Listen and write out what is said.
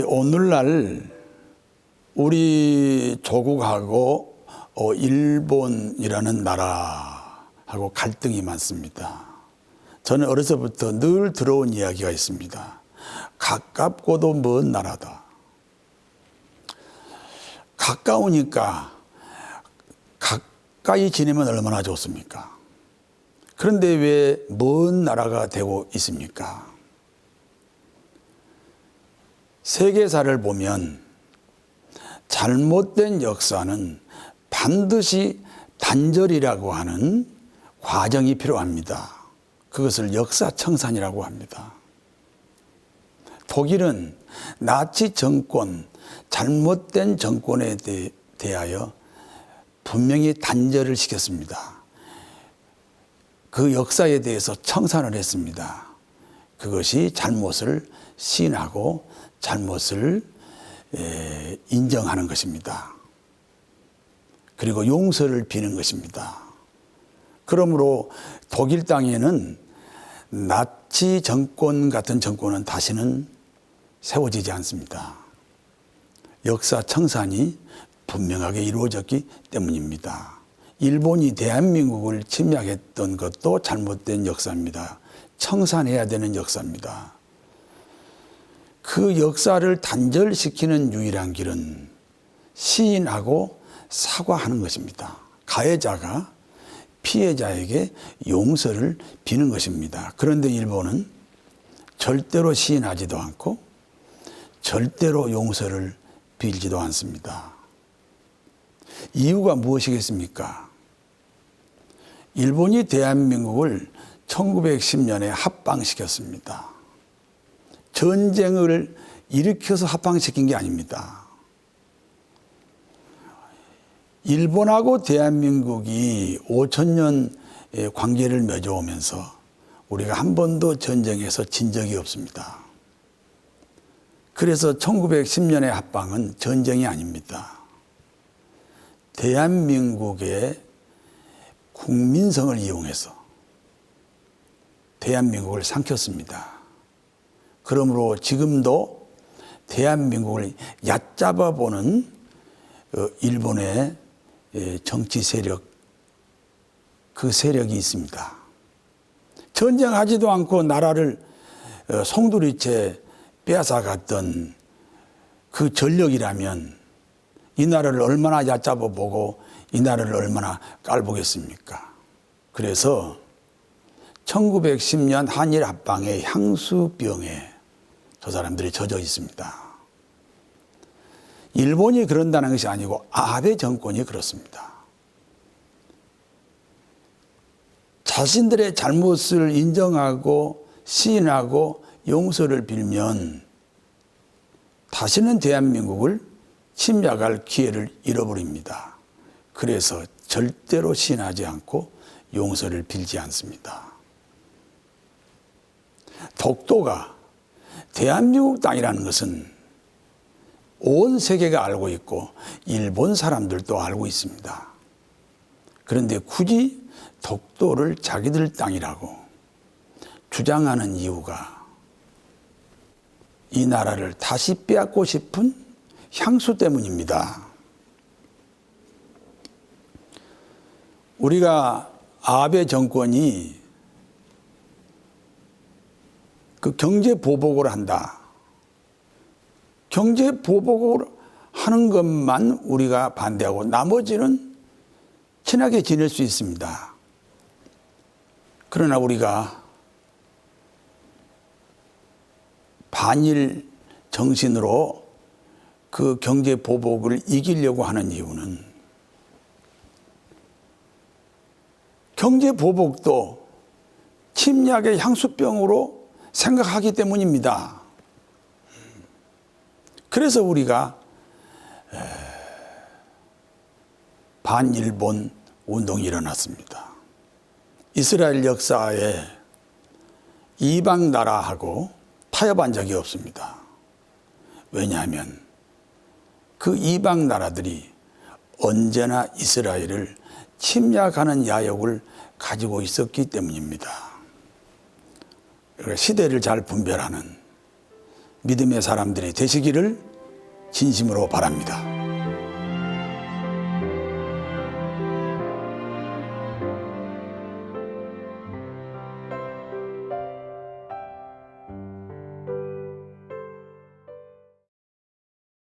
오늘날 우리 조국하고 일본이라는 나라하고 갈등이 많습니다. 저는 어려서부터 늘 들어온 이야기가 있습니다. 가깝고도 먼 나라다. 가까우니까 가까이 지내면 얼마나 좋습니까? 그런데 왜 먼 나라가 되고 있습니까? 세계사를 보면 잘못된 역사는 반드시 단절이라고 하는 과정이 필요합니다. 그것을 역사청산이라고 합니다. 독일은 나치 정권, 잘못된 정권에 대하여 분명히 단절을 시켰습니다. 그 역사에 대해서 청산을 했습니다. 그것이 잘못을 시인하고 잘못을 인정하는 것입니다. 그리고 용서를 비는 것입니다. 그러므로 독일 땅에는 나치 정권 같은 정권은 다시는 세워지지 않습니다. 역사 청산이 분명하게 이루어졌기 때문입니다. 일본이 대한민국을 침략했던 것도 잘못된 역사입니다. 청산해야 되는 역사입니다. 그 역사를 단절시키는 유일한 길은 시인하고 사과하는 것입니다. 가해자가 피해자에게 용서를 비는 것입니다. 그런데 일본은 절대로 시인하지도 않고 절대로 용서를 빌지도 않습니다. 이유가 무엇이겠습니까? 일본이 대한민국을 1910년에 합방시켰습니다. 전쟁을 일으켜서 합방시킨 게 아닙니다. 일본하고 대한민국이 5,000년 관계를 맺어오면서 우리가 한 번도 전쟁에서 진 적이 없습니다. 그래서 1910년의 합방은 전쟁이 아닙니다. 대한민국의 국민성을 이용해서 대한민국을 삼켰습니다. 그러므로 지금도 대한민국을 얕잡아 보는 일본의 정치 세력, 그 세력이 있습니다. 전쟁하지도 않고 나라를 송두리째 빼앗아갔던 그 전력이라면 이 나라를 얼마나 얕잡아 보고 이 나라를 얼마나 깔보겠습니까? 그래서 1910년 한일 합방의 향수병에 저 사람들이 젖어 있습니다. 일본이 그런다는 것이 아니고 아베 정권이 그렇습니다. 자신들의 잘못을 인정하고 시인하고 용서를 빌면 다시는 대한민국을 침략할 기회를 잃어버립니다. 그래서 절대로 시인하지 않고 용서를 빌지 않습니다. 독도가 대한민국 땅이라는 것은 온 세계가 알고 있고 일본 사람들도 알고 있습니다. 그런데 굳이 독도를 자기들 땅이라고 주장하는 이유가 이 나라를 다시 빼앗고 싶은 향수 때문입니다. 우리가 아베 정권이 그 경제 보복을 한다. 경제 보복을 하는 것만 우리가 반대하고 나머지는 친하게 지낼 수 있습니다. 그러나 우리가 반일 정신으로 그 경제 보복을 이기려고 하는 이유는 경제 보복도 침략의 향수병으로 생각하기 때문입니다. 그래서 우리가 반일본 운동이 일어났습니다. 이스라엘 역사에 이방 나라하고 타협한 적이 없습니다. 왜냐하면 그 이방 나라들이 언제나 이스라엘을 침략하는 야욕을 가지고 있었기 때문입니다. 시대를 잘 분별하는 믿음의 사람들이 되시기를 진심으로 바랍니다.